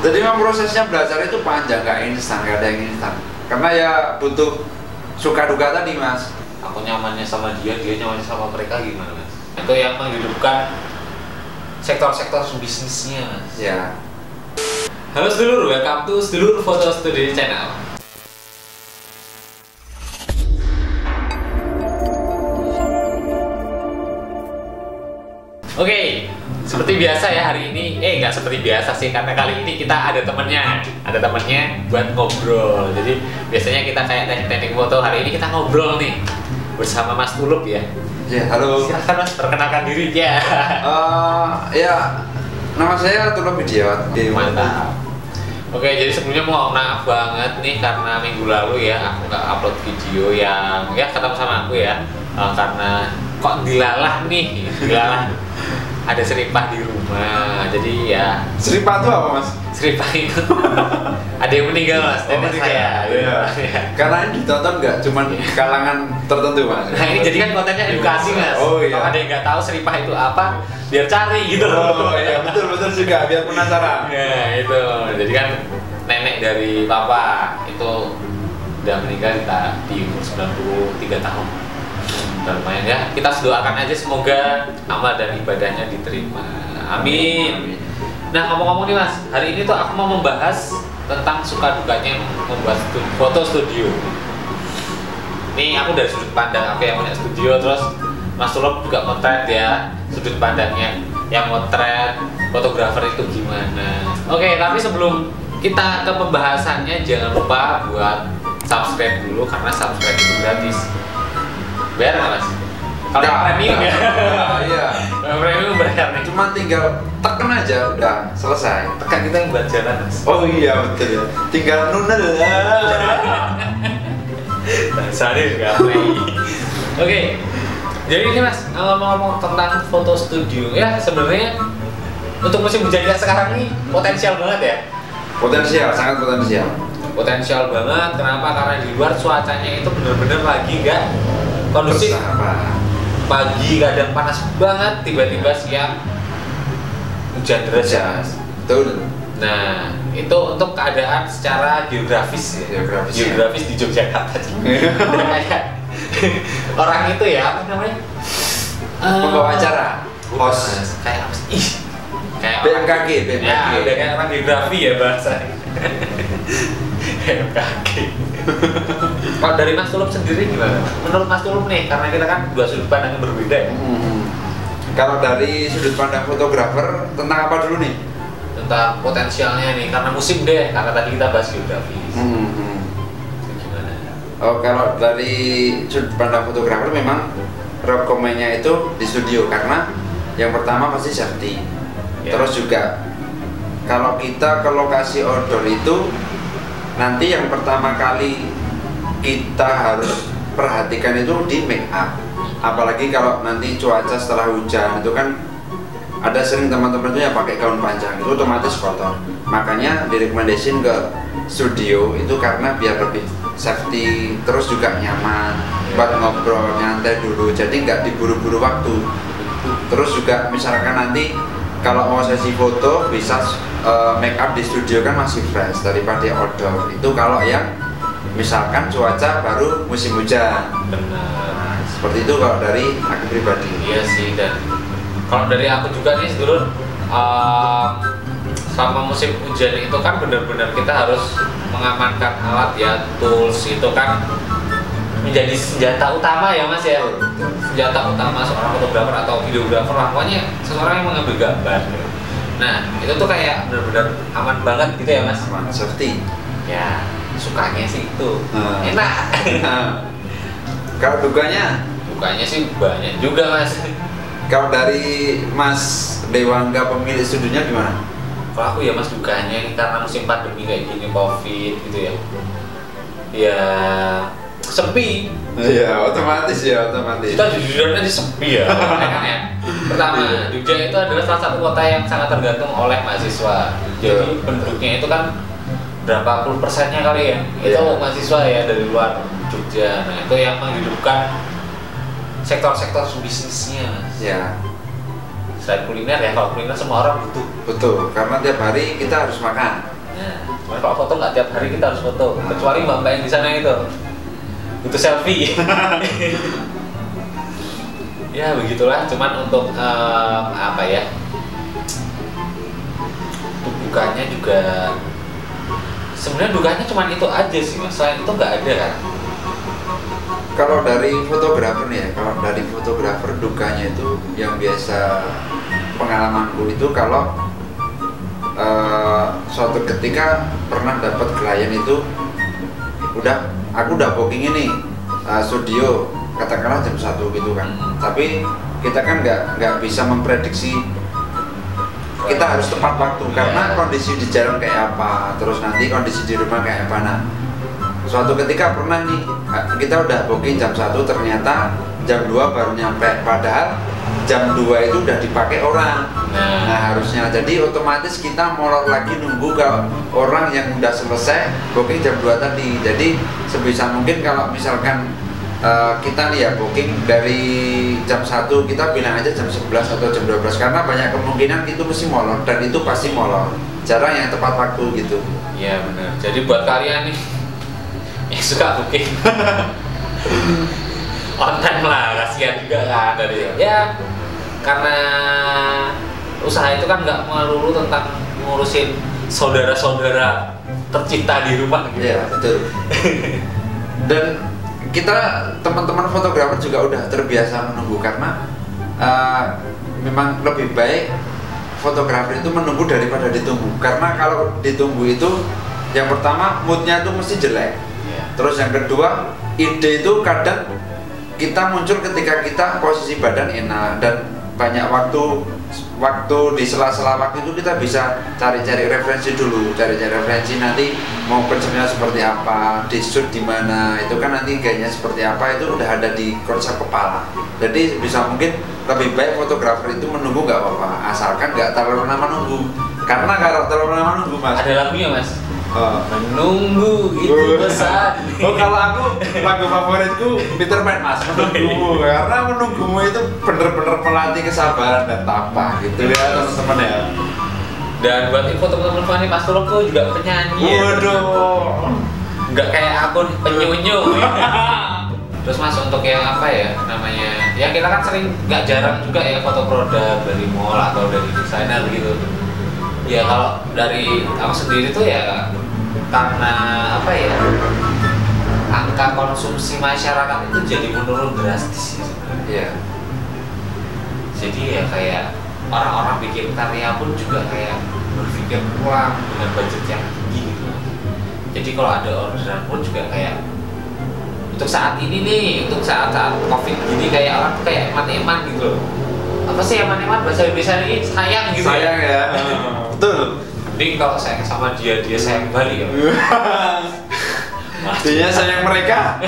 Jadi memang prosesnya belajar itu panjang, nggak instan, nggak ada yang instan. Karena ya butuh suka duka tadi mas. Aku nyamannya sama dia, dia nyamannya sama mereka gimana mas? Itu yang menghidupkan sektor-sektor bisnisnya mas. Ya. Halo sedulur, welcome to Sedulur Foto Studio Channel. Oke, seperti biasa ya hari ini, nggak seperti biasa sih, karena kali ini kita ada temennya buat ngobrol. Jadi biasanya kita kayak teknik-teknik foto, hari ini kita ngobrol nih bersama Mas Tuluk ya. Ya, halo. Silakan Mas, perkenalkan diri ya. Ya, nama saya Tuluk Widiawat. Mantap. Oke, jadi sebelumnya mau maaf banget nih karena minggu lalu ya aku nggak upload video yang ya ketemu sama aku ya, karena kok dilalah ada seripah di rumah, jadi ya. Seripah itu apa mas? Seripah itu ada yang meninggal mas, nenek saya. Iya. Karena ini ditonton nggak cuma kalangan tertentu mas. Nah ini jadi kan kontennya edukasi mas. Oh iya. Kalau ada yang nggak tahu seripah itu apa, biar cari gitu loh. Oh iya, betul juga, biar penasaran. Ya itu, jadi kan nenek dari papa itu udah meninggal di umur 93 tahun. Dan lumayan ya, kita doakan aja semoga amal dan ibadahnya diterima. Amin. Nah ngomong-ngomong nih mas, hari ini tuh aku mau membahas tentang suka dukanya membuat foto studio. Ini aku dari sudut pandang aku yang punya studio, terus Mas Tuluk juga motret ya, sudut pandangnya yang motret fotografer itu gimana. Oke, tapi sebelum kita ke pembahasannya jangan lupa buat subscribe dulu karena subscribe itu gratis. Bayar nggak mas? Kalau yang premium ya? Iya. Yang premium bayar nih. Cuma tinggal tekan aja, udah selesai. Tekan kita yang buat jalan mas. Oh iya betul ya. Tinggal nunel. Sadis nggak play. Oke. Jadi ini mas, ngomong-ngomong tentang foto studio ya sebenarnya untuk musim hujan kita sekarang ini potensial banget ya. Potensial, sangat potensial. Potensial banget. Kenapa? Karena di luar cuacanya itu bener-bener lagi nggak kondusif. Pagi kadang panas banget, tiba-tiba siang hujan deras. Betul. Nah, itu untuk keadaan secara geografis ya. Geografis di Yogyakarta. Kayak orang itu ya, apa namanya? Pembawa acara. Host. Kayak apa sih? Kayak BMKG. Ya, udah kayak orang geografi ya bahasa. BMKG. Kalau dari Mas Tuluk sendiri gimana? Menurut Mas Tuluk nih, karena kita kan dua sudut pandang yang berbeda ya. Kalau dari sudut pandang fotografer, tentang apa dulu nih? Tentang potensialnya nih, karena musim deh, karena tadi kita bahas geografi. Gimana? Oh, kalau dari sudut pandang fotografer memang rekomennya itu di studio karena yang pertama pasti safety. Ya. Terus juga kalau kita ke lokasi outdoor itu nanti yang pertama kali kita harus perhatikan itu di make up. Apalagi kalau nanti cuaca setelah hujan itu kan ada sering teman-teman itu yang pakai gaun panjang itu otomatis kotor. Makanya direkomendasiin ke studio itu karena biar lebih safety, terus juga nyaman buat ngobrol, nyantai dulu. Jadi nggak diburu-buru waktu. Terus juga misalkan nanti kalau mau sesi foto bisa make up di studio kan masih fresh daripada outdoor. Itu kalau yang misalkan cuaca baru musim hujan. Benar. Seperti itu kalau dari aku pribadi. Iya sih, dan kalau dari aku juga nih sedulur, sama musim hujan itu kan benar-benar kita harus mengamankan alat ya, tools itu kan menjadi senjata utama ya mas ya. Senjata utama seorang fotografer atau videografer lah, pokoknya seseorang yang mengambil gambar. Nah itu tuh kayak benar-benar aman banget gitu ya mas. Aman, safety. Ya sukanya sih itu enak. Kalau dukanya? Dukanya sih banyak juga mas. Kalau dari Mas Dewangga pemilik studionya gimana? Kalau aku ya mas dukanya ini karena musim pandemi kayak gini, covid gitu ya. Ya sepi. Iya, otomatis. Kita jujur aja sepi ya. Pertama, Jogja itu adalah salah satu kota yang sangat tergantung oleh mahasiswa. Jadi penduduknya itu kan berapa puluh persennya kali ya, itu mahasiswa ya dari luar Jogja. Nah itu yang menghidupkan sektor-sektor bisnisnya. Ya. Selain kuliner ya, kalau kuliner semua orang butuh. Betul, karena tiap hari kita harus makan. Nah, kalau foto nggak tiap hari kita harus foto, kecuali mbak yang di sana itu butuh selfie. Ya begitulah, cuman untuk apa ya, dukanya juga sebenarnya dukanya cuman itu aja sih mas, selain itu nggak ada kan. Kalau dari fotografer nih ya, kalau dari fotografer dukanya itu yang biasa pengalamanku itu kalau suatu ketika pernah dapat klien itu aku udah booking ini studio katakanlah jam 1 gitu kan, tapi kita kan nggak bisa memprediksi kita harus tepat waktu karena kondisi di jalan kayak apa, terus nanti kondisi di rumah kayak apa. Nah, suatu ketika pernah nih kita udah booking jam 1 ternyata jam 2 baru nyampe, padahal jam 2 itu udah dipakai orang. Nah harusnya jadi otomatis kita molor lagi nunggu kalau orang yang udah selesai booking jam 2 tadi. Jadi sebisa mungkin kalau misalkan kita nih ya booking dari jam 1 kita bilang aja jam 11 atau jam 12 karena banyak kemungkinan itu mesti molor dan itu pasti molor, jarang yang tepat waktu gitu. Iya benar. Jadi buat kalian nih yang suka booking online lah, kasihan juga kan dari ya, karena usaha itu kan nggak melulu tentang ngurusin saudara-saudara tercinta di rumah gitu. Iya betul. Dan kita teman-teman fotografer juga udah terbiasa menunggu karena memang lebih baik fotografer itu menunggu daripada ditunggu, karena kalau ditunggu itu yang pertama moodnya itu mesti jelek. Terus yang kedua, ide itu kadang kita muncul ketika kita posisi badan enak dan banyak waktu di sela-sela waktu itu kita bisa cari-cari referensi dulu, cari-cari referensi nanti mau konsepnya seperti apa, di shoot di mana, itu kan nanti gayanya seperti apa itu udah ada di konsep kepala. Jadi bisa mungkin lebih baik fotografer itu menunggu nggak apa-apa, asalkan nggak terlalu lama nunggu. Karena kalau terlalu lama nunggu mas. Ada lagunya mas. Menunggu itu besar. Kalau aku lagu favoritku Peter Pan mas, menunggumu. Karena menunggumu itu bener-bener melatih kesabaran dan tabah gitu ya teman-teman ya. Dan buat info teman-teman Fani, Mas Tulung tuh juga penyanyi. Waduh. Nggak kayak aku nih, penyunyu. Terus mas untuk yang apa ya namanya? Ya kita kan sering nggak jarang juga ya foto produk dari mall atau dari desainer gitu. Ya kalau dari aku sendiri tuh ya karena apa ya, angka konsumsi masyarakat itu jadi menurun drastis ya sebenarnya. Iya. Jadi ya kayak orang-orang bikin karya pun juga kayak berpikir ulang dengan budget yang tinggi gitu. Jadi kalau ada orderan pun juga kayak untuk saat ini nih, untuk saat-saat COVID gini kayak orang tuh kayak eman-eman gitu loh. Apa sih eman-eman bahasa Indonesia ini? Sayang gitu. Sayang ya. Betul. Mending kalau sayang sama dia sayang balik ya. Dia sayang mereka.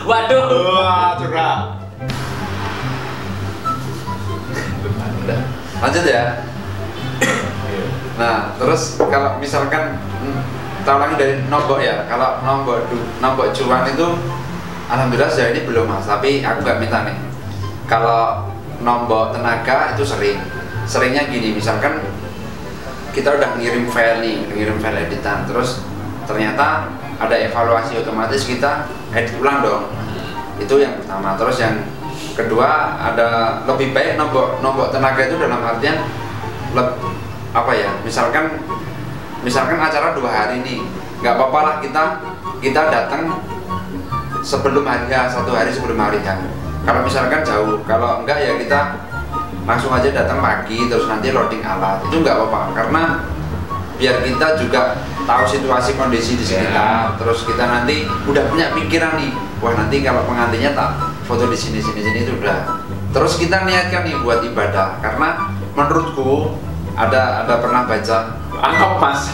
Waduh. Wah, curang. Lanjut ya. Nah, terus kalau misalkan kita ulangi dari nombok ya. Kalau nombok cuan itu alhamdulillah sejauh ini belum mas, tapi aku nggak minta nih. Kalau nombok tenaga itu seringnya gini, misalkan kita udah ngirim file editan, terus ternyata ada evaluasi, otomatis kita edit ulang dong. Itu yang pertama. Terus yang kedua ada lebih baik nombok tenaga itu dalam artian apa ya, misalkan acara 2 hari nih, nggak apa-apa lah kita datang sebelum hari H, 1 hari sebelum hari H. Kalau misalkan jauh, kalau enggak ya kita langsung aja datang pagi terus nanti loading alat, itu nggak apa-apa karena biar kita juga tahu situasi kondisi di sekitar. Terus kita nanti udah punya pikiran nih, wah nanti kalau pengantinnya tak foto di sini itu udah. Terus kita niatkan nih buat ibadah, karena menurutku ada pernah baca Angkop mas.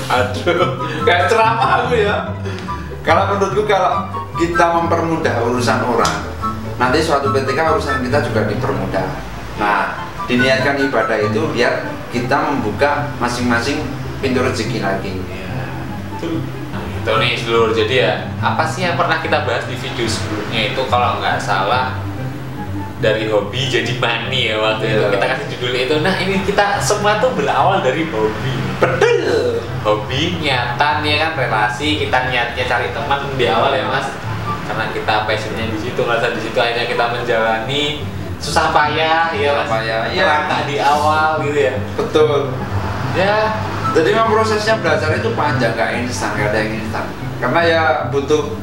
Aduh, kayak ceramah aku ya. Kalau menurutku kalau kita mempermudah urusan orang, nanti suatu ketika urusan kita juga dipermudah. Nah, diniatkan ibadah itu biar kita membuka masing-masing pintu rezeki lagi. Nah, itu nih seluruh. Jadi ya, apa sih yang pernah kita bahas di video sebelumnya itu kalau nggak salah dari hobi jadi money ya waktu itu Iya. kita kasih judul itu. Nah ini kita semua tuh berawal dari hobi. Betul. Hobi, niatan ya kan, relasi, kita niatnya cari teman di awal ya mas, karena kita passionnya di situ, rasa di situ akhirnya kita menjalani susah payah ya mas, Payah, iya. langkah di awal gitu ya. Betul. Ya, Jadi memang prosesnya belajar itu panjang, nggak instan, nggak ada yang instan. Karena ya butuh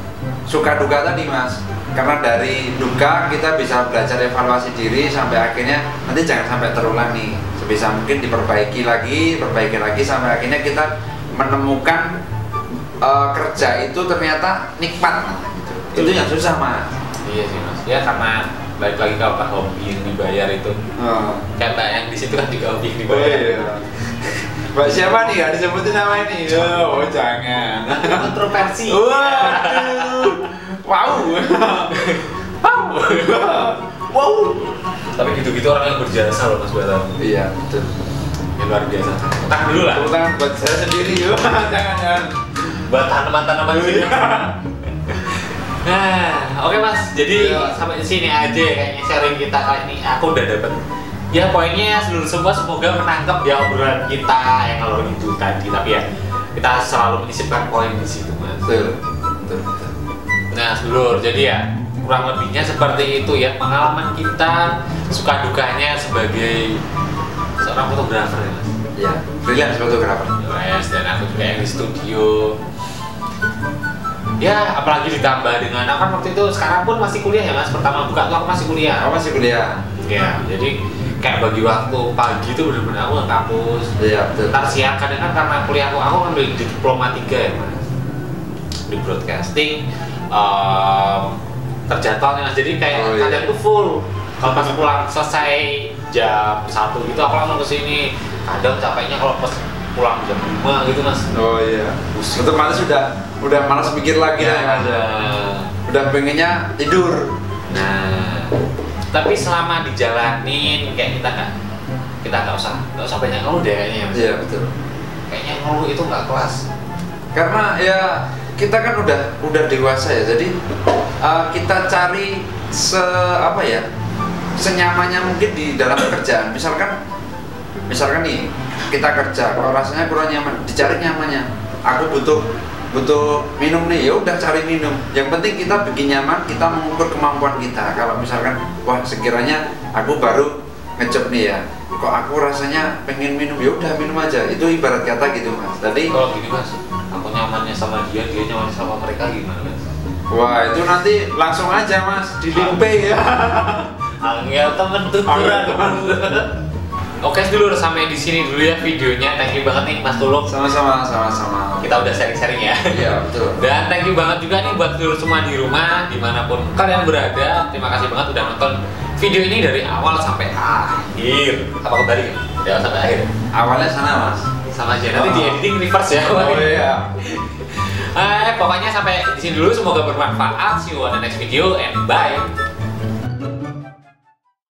suka duka tadi mas. Karena dari duka kita bisa belajar evaluasi diri sampai akhirnya nanti jangan sampai terulang nih. Sebisa mungkin diperbaiki lagi sampai akhirnya kita menemukan kerja itu ternyata nikmat. Gitu. Itu yang susah mas. iya sih mas. Ya karena balik lagi ke apa, hobi yang dibayar itu. Kayak mbak yang di situ kan juga hobi yang dibayar. Mbak siapa nih? Gak disebutin nama ini. Oh jangan. Kontroversi. Waduh. Wow. Wow. Tapi gitu-gitu orang yang berjasa loh mas Batam. Iya betul. Yang luar biasa. Utang dulu lah. Tepuk tangan buat saya sendiri yuk. Jangan. Buat tanaman-tanaman sini. Nah, oke mas. Jadi Iya. sampai di sini aja kayaknya sharing kita kali ini. Aku udah dapet. Ya poinnya seluruh semua semoga menangkap ya obrolan kita yang kalau itu tadi. Tapi ya kita selalu menyisipkan poin di situ mas. Betul. Nah, sedulur, jadi ya kurang lebihnya seperti itu ya pengalaman kita, suka dukanya sebagai seorang fotografer ya mas. Iya. Freelance fotografer. Yes, dan aku juga yang di studio. Ya, apalagi ditambah dengan aku kan waktu itu sekarang pun masih kuliah ya mas. Pertama buka tuh aku masih kuliah. Aku masih kuliah. Ya, jadi kayak bagi waktu pagi itu bener-bener aku ke kampus. Iya betul. Ntar siang kadang kan karena kuliahku aku ngambil di diploma 3 ya mas, di broadcasting. Terjadwal nih mas, jadi kayak Oh, iya. kadang tuh full. Kalau pas pulang selesai jam 1 gitu aku langsung kesini. Kadang capeknya kalau pas pulang jam 5 gitu mas. Oh iya. Pusing. Otomatis udah malas mikir lagi Ya, ya mas. Udah pengennya tidur. Nah, tapi selama dijalanin kayak kita nggak usah banyak ngeluh deh kayaknya ya mas. Iya betul. Kayaknya ngeluh itu nggak kelas. Karena ya kita kan udah dewasa ya, jadi kita cari senyamannya mungkin di dalam pekerjaan. Misalkan nih kita kerja, kalau rasanya kurang nyaman, dicari nyamannya. Aku butuh minum nih, ya udah cari minum. Yang penting kita bikin nyaman, kita mengukur kemampuan kita. Kalau misalkan wah sekiranya aku baru ngejob nih ya, kok aku rasanya pengen minum, ya udah minum aja. Itu ibarat kata gitu mas. Tadi Kalau gini mas, aku nyamannya sama dia nyamannya sama mereka gimana mas? wah itu nanti langsung aja mas di link pay ya. Angel temen tuh. Oke dulu sampai di sini dulu ya videonya. Thank you banget nih Mas Tulung. Sama-sama. Kita udah sharing-sharing ya. Iya betul. Dan thank you banget juga nih buat seluruh semua di rumah dimanapun kalian berada. Terima kasih banget udah nonton video ini dari awal sampai akhir. Apa kembali? Ya sampai akhir. Awalnya sana mas. Sama aja. Nanti di editing reverse ya. Oh iya. Pokoknya sampai di sini dulu. Semoga bermanfaat. See you on the next video and bye.